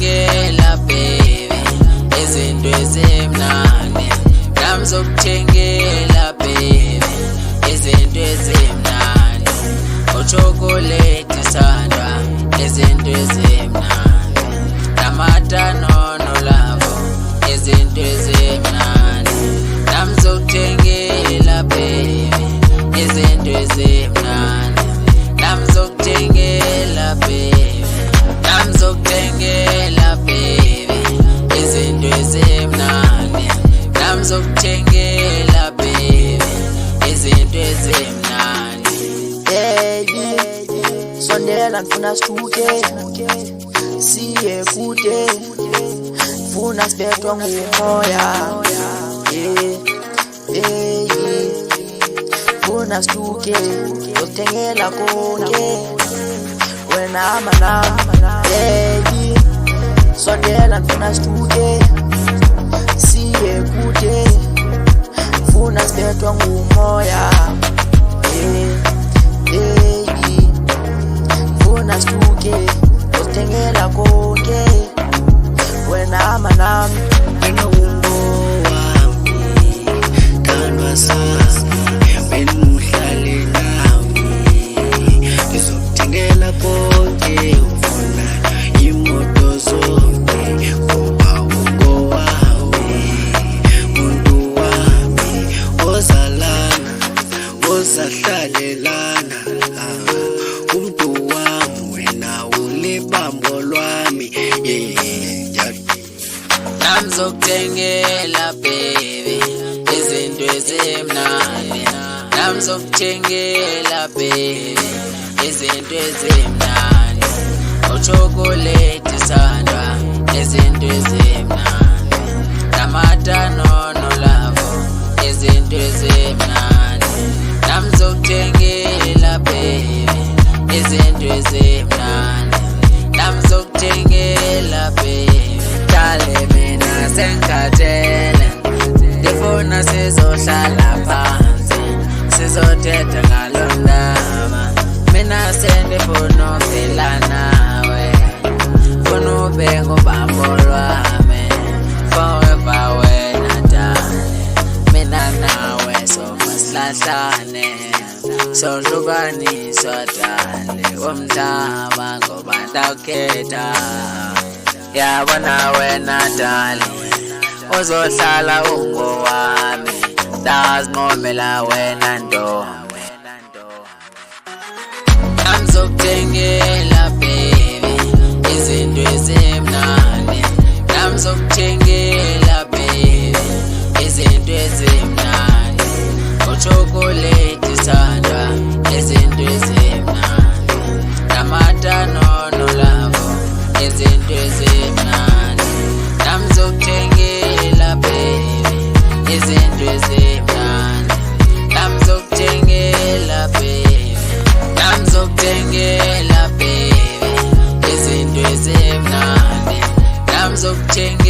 namzokuthengela baby izinto ezimnandi, namzokuthengela baby izinto ezimnandi, uchokolate sandwa izinto ezimnandi, namatanono lavo izinto ezimnandi, namzokuthengela baby izinto ezimnandi, namzokuthengela baby, namzokuthengela baby izinto ezimnandi, namzokuthengela baby izinto ezimnandi. Baby, sondela ngifuna sithuke siye kude, ngifuna sibethwa ngumoya. Baby, ngifuna sithuke uthengela konke wena manami. Baby, sondela ngifuna sithuke siye kude, ngifuna sibethwa ngumoya. Baby, ngifuna sithuke uthengela konke wena manami. Wena ungowami, thandwa sami, wena uhlale nami, ngizokuthengela konke ufuna imoto zonke, ngoba ungowami, muntu wami, ozalana, ozahlalelana, umuntu wami, wena ulibambo lwami. Namzokuthengela baby izinto ezimnandi, namzokuthengela baby izinto ezimnandi, uchokolate sandwa izinto ezimnandi, namatanono lavo izinto ezimnandi, namzokuthengela baby izinto ezimnandi, namzokuthengela baby. Dale mina sengikhathele, ngifuna sizohlala phansi sizothetha ngalo ndaba, mina sengifuna ukuphila nawe, funa ube ngubambo lwami forever wena dale, mina nawe sofa silahlane sohlukaniswa dale umhlaba ngoba ndakhetha. Yabona wena dali uzohlala ungowami, ndazincomela wena ntombi. Namzokuthengela baby izinto ezimnandi, namzokuthengela baby izinto ezimnandi, uchokolate sandwa izinto ezimnandi, namatanono lavo izinto ezimnandi, namzokuthengela baby izinto ezimnandi, namzokuthengela baby, namzokuthengela baby izinto ezimnandi, namzokuthengela